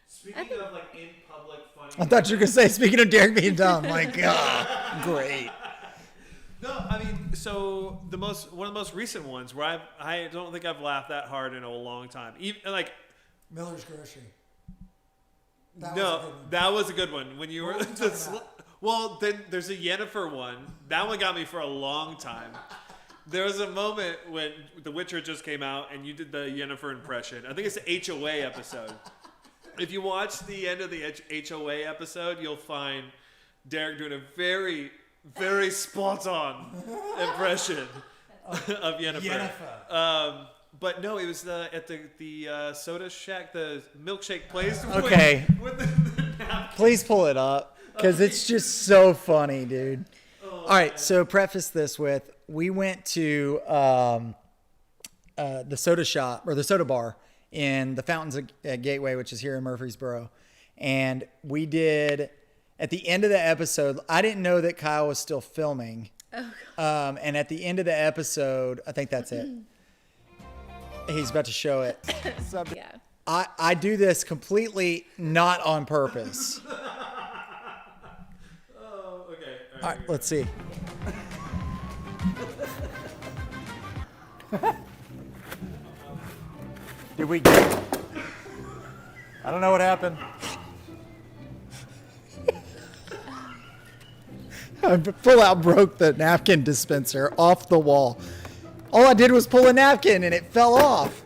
Speaking of in public funny. I thought you were gonna say, speaking of Derek being dumb, great. No, I mean, so one of the most recent ones where I don't think I've laughed that hard in a long time. Even Miller's Grocery. That was a good one. When you were well, then there's a Yennefer one. That one got me for a long time. There was a moment when The Witcher just came out and you did the Yennefer impression. I think it's the HOA episode. If you watch the end of the HOA episode, you'll find Derek doing a very, very spot-on impression of Yennefer. But no, it was at the soda shack, the milkshake place. Okay. With the napkin. Please pull it up, because it's just so funny, dude. All right, so preface this with, we went to the soda shop, or the soda bar, in the Fountains at Gateway, which is here in Murfreesboro. And we did, at the end of the episode, I didn't know that Kyle was still filming. Oh. And at the end of the episode, I think that's it. He's about to show it. Yeah. I do this completely not on purpose. Oh, okay. All right, let's see. Did we get? I don't know what happened. I full out broke the napkin dispenser off the wall. All I did was pull a napkin and it fell off.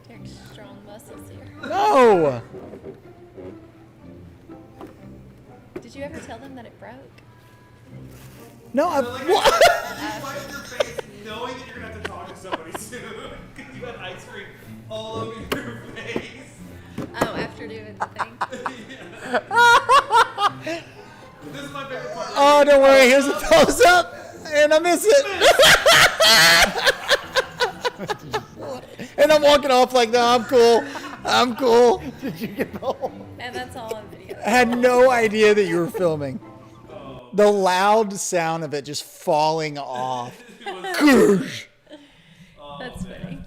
Derek's strong muscles here. No. Did you ever tell them that it broke? No, I. Like, What? you wipe your face knowing that you're gonna have to talk to somebody soon because you had ice cream all over your face. Oh, after doing the thing. This is my favorite part. Oh, don't worry. Here's a thumbs up, and I miss it. And I'm walking off like, no, I'm cool. I'm cool. Did you get home? And that's all on video. I had no idea that you were filming. The loud sound of it just falling off. Goosh. That's funny.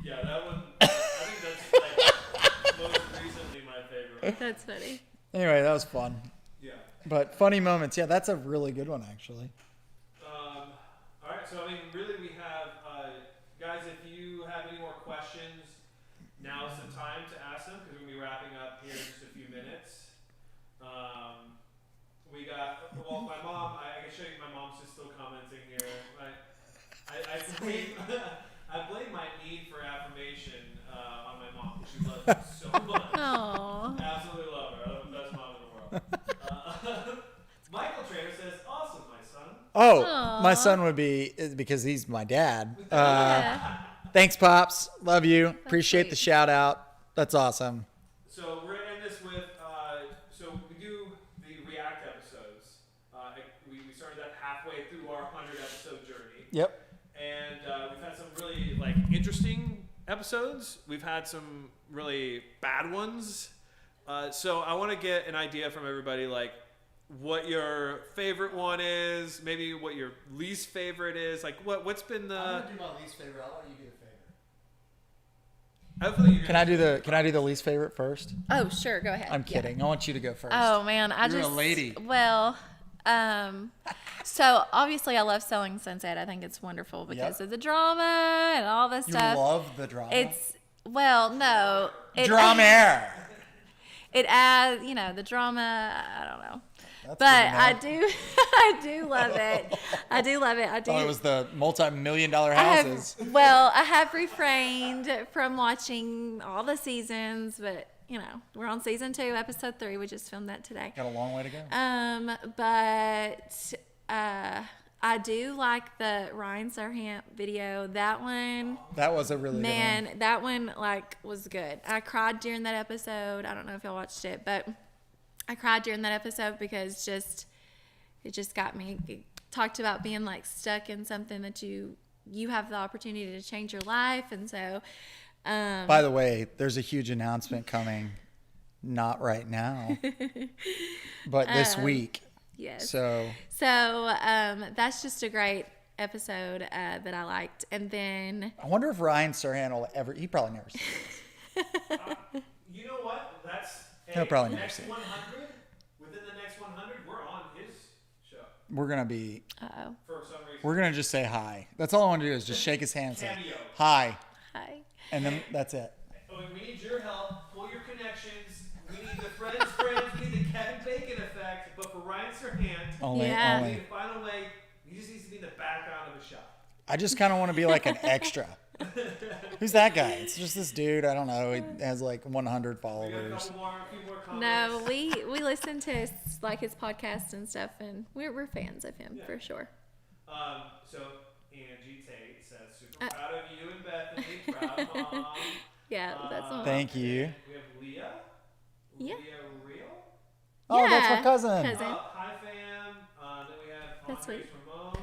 Yeah, that one. I think that's most recently my favorite. That's funny. Anyway, that was fun. Yeah. But funny moments. Yeah, that's a really good one, actually. All right. So I mean, really, we have guys. If you have any more questions, now's the time to ask them because we're gonna be wrapping up here in just a few minutes. We got my mom. I can show you. My mom's just still commenting here. I blame I blame my need for affirmation on my mom. She loves me so much. Aww. Absolutely love her. I love the best mom in the world. Michael Trader says, "Awesome, my son." Oh, Aw. my son would be, because he's my dad. Yeah. Thanks, Pops. Love you. Appreciate the sweet. shout out. That's awesome. So we're gonna end this with so we do the React episodes. We started that halfway through our 100 episode journey. Yep. And we've had some really interesting episodes. We've had some really bad ones. So I want to get an idea from everybody, what your favorite one is, maybe what your least favorite is. What's been the? I'm gonna do my least favorite. I'll let you do a favorite. Hopefully you're Can I do the least favorite first? Oh, sure. Go ahead. I'm kidding. I want you to go first. Oh man, You're a lady. Well, so obviously I love Selling Sunset. I think it's wonderful because Yep. of the drama and all this You stuff. love the drama. It's Well, no. Drama. It adds, the drama. I don't know. That's But good enough. I do love it. I do love it. I do. Oh, it was the multi-million-dollar houses. I have refrained from watching all the seasons, but we're on season 2, episode 3. We just filmed that today. Got a long way to go. But I do like the Ryan Serhant video. That one, That was a really good one. that one was good. I cried during that episode. I don't know if y'all watched it, but I cried during that episode because it just got me. It talked about being stuck in something that you have the opportunity to change your life, and so. By the way, there's a huge announcement coming, not right now, but this week. Yes. So that's just a great episode that I liked, and then I wonder if Ryan Serhant will ever. He probably never sees this. You know what? That's He'll probably never next see it. 100. Within the next 100, we're on his show We're gonna be. for some reason. We're gonna just say hi. That's all I want to do is just shake his hand and say Cameo. hi, hi. and then that's it. We need your help. Pull your connections. We need the friends. We need the Kevin Bacon effect. But for Ryan Serhant, Only, Yeah. we only. need to find a way. He just needs to be in the background of a shot. I just kind of want to be like an extra. Who's that guy? It's just this dude. I don't know. He has 100 We got a followers. few more comments. No, we listen to his podcast and stuff, and we're fans of him for sure. So Angie Tate says, super proud of you and Bethany. Proud mom. Yeah, that's all. Thank you. We have Leah. Yeah. Leah Real. Oh, that's my Yeah, cousin. Hi fam. Then we have That's Andres sweet. Ramon.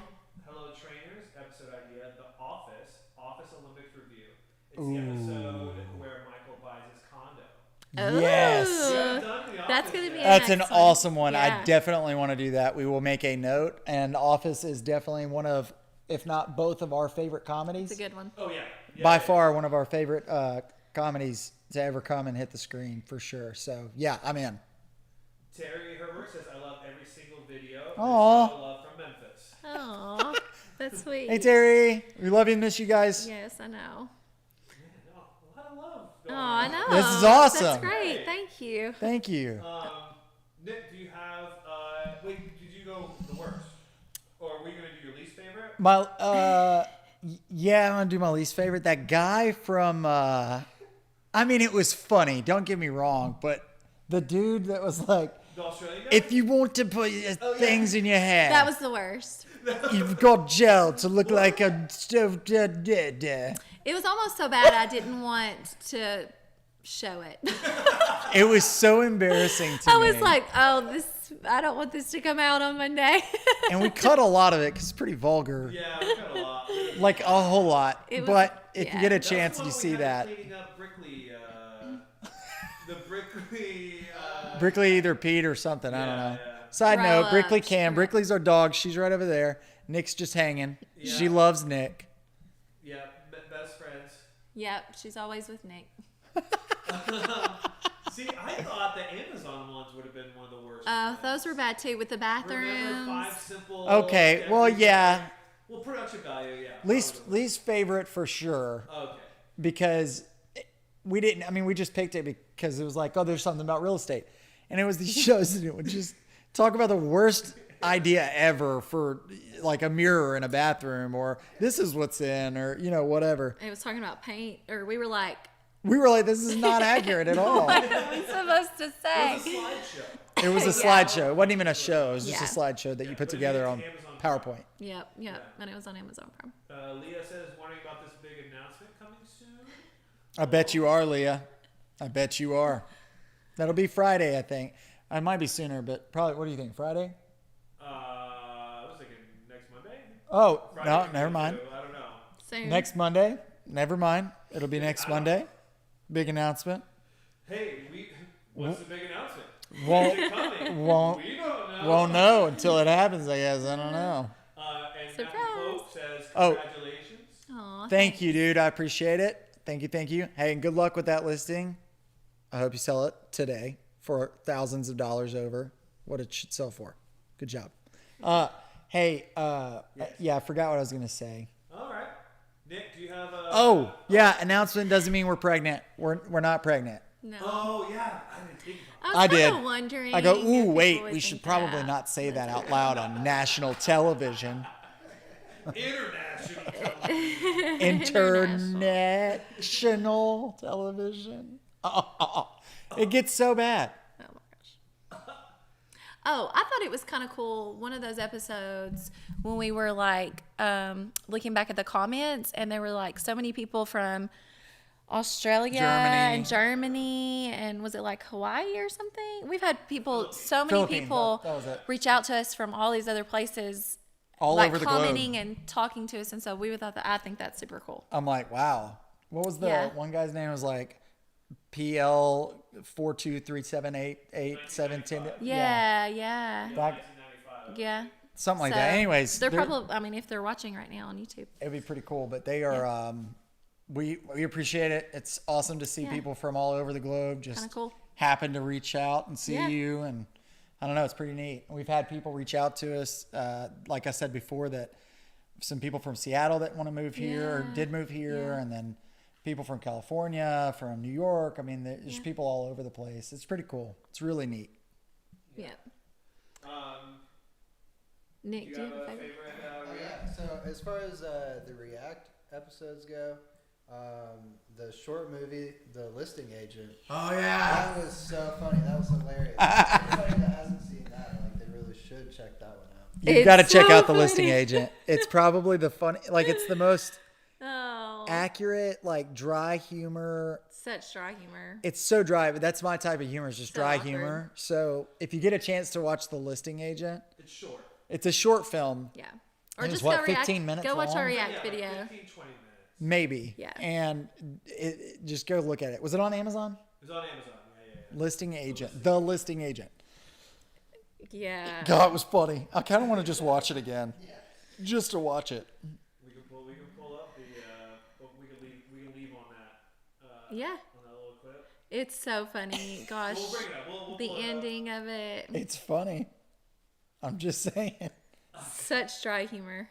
Hello trainers. Episode idea. The Office Olympics review. It's the episode where Michael buys his condo. Yes. We haven't done The That's Office gonna be yet. That's an next one. awesome one. I Yeah. definitely want to do that. We will make a note. And Office is definitely one of, if not both of our favorite comedies. It's a good one. Oh yeah. By far one of our favorite comedies to ever come and hit the screen for sure. So yeah, I'm in. Terry Herbert says, I love every single video. Aw. Show love from Memphis. Oh, that's sweet. Hey Terry, we love you and miss you guys. Yes, I know. Man, a lot of love. Oh, going I on. know. This is awesome. That's great. Thank you. Thank you. Nick, do you have? Wait, did you go the worst, or were you gonna do your least favorite? My yeah, I'm gonna do my least favorite. That guy from I mean it was funny, don't get me wrong, but the dude that was like, The Australian guy? if you want to put things in your hair, That was the worst. you've got gel to look like a It was almost so bad I didn't want to show it. It was so embarrassing to me. I was like, oh, I don't want this to come out on Monday. And we cut a lot of it because it's pretty vulgar. Yeah, we got a lot. Like a whole lot. It was- But if you yeah. get a That's chance the and you one see we had that, cleaning up Brickley, the Brickley. Brickley either Pete or something. I don't Yeah, know. yeah. Side Grow note, up, Brickley Cam. sure. Brickley's our dog. She's right over there. Nick's just hanging. She Yeah. loves Nick. Yeah, best friends. Yep, she's always with Nick. See, I thought the Amazon ones would have been one of the worst. Oh, ones. those were bad too with the Remember bathrooms. 5 simple. Okay, well, everything? yeah. Well, production value, yeah. Least favorite for sure. Okay. Because we didn't, I mean, we just picked it because it was like, oh, there's something about real estate. And it was these shows and it would just talk about the worst idea ever for like a mirror in a bathroom or this is what's in or, whatever. It was talking about paint, or we were like, We were like, this is not accurate at all. what are we supposed to say? It was a slideshow. It was a Yeah. slideshow. It wasn't even a show. It was just Yeah. a slideshow that you put but it together is on Amazon Prime. PowerPoint. Yep, and it was on Amazon Prime. Leah says, wondering about this big announcement coming soon. I bet you are, Leah. I bet you are. That'll be Friday, I think. I might be sooner, but probably, what do you think, Friday? I was thinking next Monday. Oh, Friday no, could be never mind. too, I don't know. Soon. Next Monday? Never mind. It'll be next Monday. Big announcement. Hey, what's the big announcement? Won't- Is it coming? won't- We don't know. Won't know until it happens, I guess. I don't know. And Surprise. Matthew Pope says, Oh. congratulations. Aw, Thank you, dude. I appreciate it. Thank you. Hey, and good luck with that listing. I hope you sell it today for thousands of dollars over what it should sell for. Good job. Hey, yeah, I forgot what I was going to say. All right. Nick, do you have a? Oh, yeah. Announcement doesn't mean we're pregnant. We're not pregnant. No. Oh yeah, I didn't think about I I was did. kind of wondering. I go, if ooh, people wait, would we think should probably that. not say that out loud on national television. that. International television. International television. It gets so bad. Oh my gosh. Oh, I thought it was kind of cool. One of those episodes when we were like looking back at the comments, and there were like so many people from Australia and Germany, and was it like Hawaii or something? We've had people, so many Philippines, people that was it. reach out to us from all these other places, All like over the globe. commenting and talking to us, and so we thought that I think that's super cool. I'm like, wow. What was the Yeah. one guy's name? Was like PL 423788710. Yeah. Something like So, that. Anyways, they're probably. I mean, if they're watching right now on YouTube, it'd be pretty cool. But they are. We appreciate it. It's awesome to see Yeah. people from all over the globe just Kinda cool. happen to reach out and see Yeah. you, and I don't know. It's pretty neat. We've had people reach out to us. Like I said before, that some people from Seattle that want to move here or Yeah. did move here, Yeah. and then people from California, from New York. I mean, there's people all over the place. It's pretty cool. It's really neat. yeah. Do Nick, you do you have have a a favorite? favorite? Oh, yeah. So as far as the React episodes go, the short movie, The Listing Agent. Oh yeah. That was so funny. That was hilarious. Anybody that hasn't seen that, like, they really should check that one out. You've It's got to check so out The Listing funny. Agent. It's probably the funny, like it's the most Oh, accurate, like dry humor. such dry humor. It's so dry, but that's my type of humor, is just So dry awkward. humor. So if you get a chance to watch The Listing Agent, It's short. it's a short film, Yeah. Or It's just what, go react. 15 minutes Go watch long? our react Yeah, video. like 15, 20 minutes. maybe. Yeah. And just go look at it. Was it on Amazon? It's on Amazon. Yeah. Listing Agent. The Listing Agent. Yeah. God, it was funny. I kind of want to just watch it again, just to watch it. We can pull up the. We can leave on that. Yeah. On that little clip. It's so funny. Gosh. We'll bring it up. We'll The pull it up. ending of it. It's funny. I'm just saying. Such dry humor.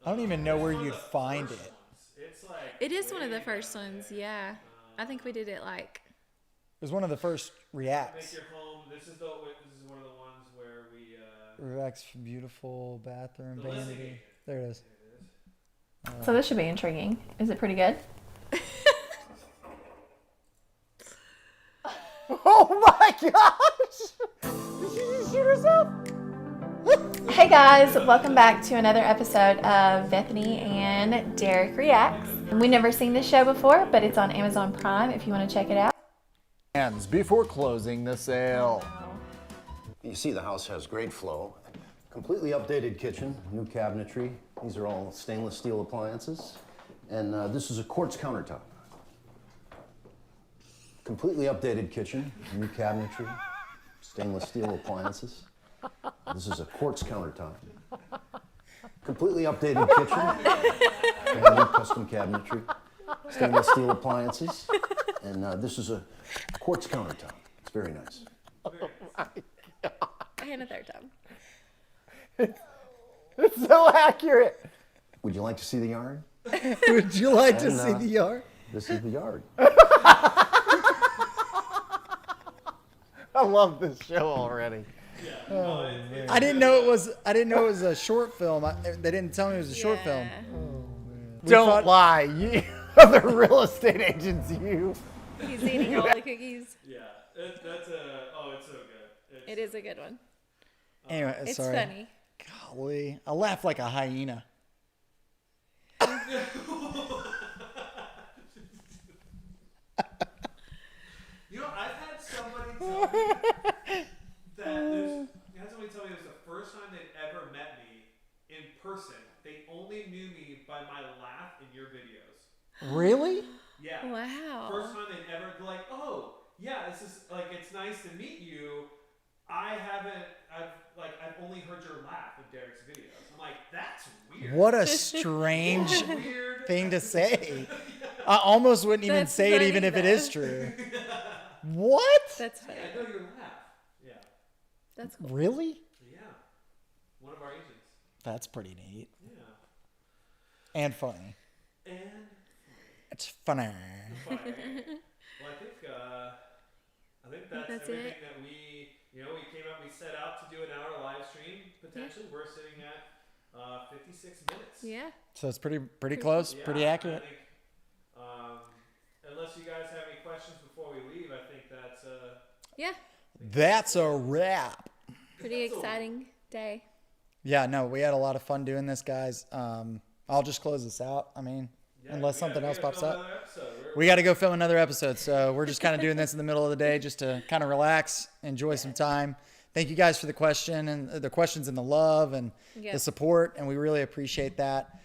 I don't even know where you'd find it. It's like. It is one of the first ones. Yeah. I think we did it like. It was one of the first Make reacts. your home. This is one of the ones where we. Reacts beautiful bathroom The Listing vanity. Agent. There it is. So this should be intriguing. Is it pretty good? Oh my gosh! Did she just shoot herself? Hey guys, welcome back to another episode of Bethany and Derek Reacts. We've never seen this show before, but it's on Amazon Prime if you want to check it out. Hands before closing the sale. You see the house has great flow. Completely updated kitchen, new cabinetry. These are all stainless steel appliances. And this is a quartz countertop. Completely updated kitchen, new cabinetry, stainless steel appliances. This is a quartz countertop. Completely updated kitchen, and new custom cabinetry, stainless steel appliances. And this is a quartz countertop. It's very nice. And a third time. It's so accurate. Would you like to see the yard? Would you like to And, see the yard? This is the yard. I love this show already. Oh, man. I didn't know it was a short film. They didn't tell me it was a short film. Don't lie. You are the real estate agents. You. He's eating all the cookies. Yeah. That's a. Oh, it's so good. It is a good one. Anyway, It's sorry. funny. Golly, I laugh like a hyena. You know, I've had somebody tell me had somebody tell me it was the first time they'd ever met me in person. They only knew me by my laugh in your videos. Really? Yeah. Wow. First time they'd ever like, oh, yeah, this is like, it's nice to meet you. I've only heard your laugh in Derek's videos. I'm like, that's weird. What a strange Weird. thing to say. I almost wouldn't even That's say it, funny, even if it though. is true. What? That's funny. I know your laugh. Yeah. That's cool. Really? Yeah. One of our agents. That's pretty neat Yeah. and funny. And It's funny. Well, I think that's everything it. that we came up. We set out to do an hour live stream. Potentially, we're sitting at 56 minutes. Yeah. So it's pretty close, Yeah, pretty accurate. I think, unless you guys have any questions before we leave, I think that's Yeah. That's a wrap. Pretty exciting day. Yeah, no, we had a lot of fun doing this, guys. I'll just close this out. I mean, unless something else pops up. We got to go film another episode. So we're just kind of doing this in the middle of the day just to kind of relax, enjoy some time. Thank you guys for the question and the questions and the love and the support. And we really appreciate that.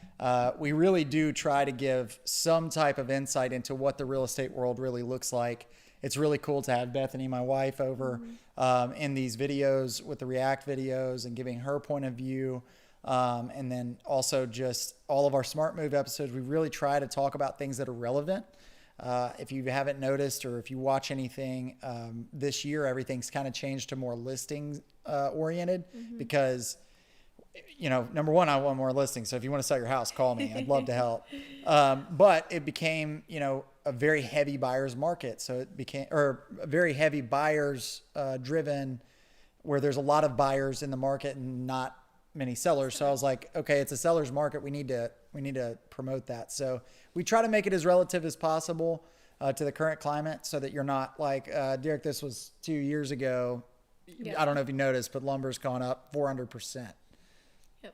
We really do try to give some type of insight into what the real estate world really looks like. It's really cool to have Bethany, my wife, over in these videos with the React videos and giving her point of view. And then also just all of our Smart Move episodes, we really try to talk about things that are relevant. If you haven't noticed or if you watch anything this year, everything's kind of changed to more listings oriented because, number one, I want more listings. So if you want to sell your house, call me. I'd love to help. But it became, a very heavy buyer's market. So it became, or a very heavy buyers driven where there's a lot of buyers in the market and not many sellers. So I was like, okay, it's a seller's market. We need to promote that. So we try to make it as relative as possible to the current climate so that you're not like, Derek, this was 2 years ago. I don't know if you noticed, but lumber's gone up 400%.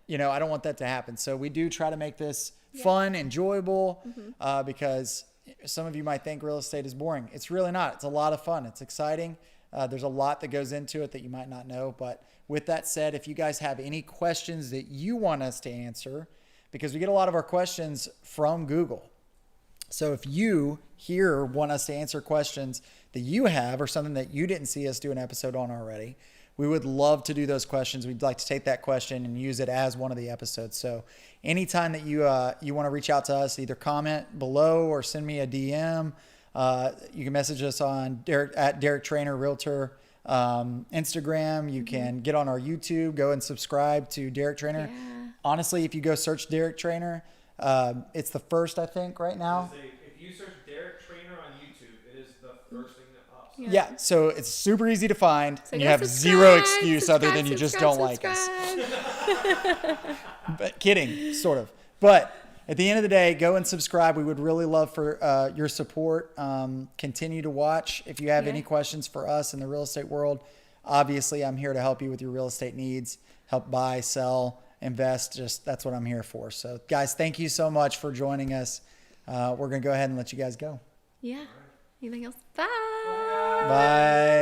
Yep. I don't want that to happen. So we do try to make this fun, enjoyable, because some of you might think real estate is boring. It's really not. It's a lot of fun. It's exciting. There's a lot that goes into it that you might not know. But with that said, if you guys have any questions that you want us to answer, because we get a lot of our questions from Google. So if you here want us to answer questions that you have or something that you didn't see us do an episode on already, we would love to do those questions. We'd like to take that question and use it as one of the episodes. So anytime that you want to reach out to us, either comment below or send me a DM. You can message us on Derek Trainer Realtor Instagram. You can get on our YouTube, go and subscribe to Derek Trainer. Yeah. Honestly, if you go search Derek Trainer, it's the first, I think, right now. If you search Derek Trainer on YouTube, it is the first thing that pops up. Yeah, so it's super easy to find, So and you go have subscribe, zero excuse other than you just subscribe, don't like us. subscribe. But kidding, sort of. But at the end of the day, go and subscribe. We would really love for your support. Continue to watch. If you have any questions for us in the real estate world, obviously I'm here to help you with your real estate needs, help buy, sell, invest. Just that's what I'm here for. So guys, thank you so much for joining us. We're going to go ahead and let you guys go. Yeah. Anything else? Bye. Bye.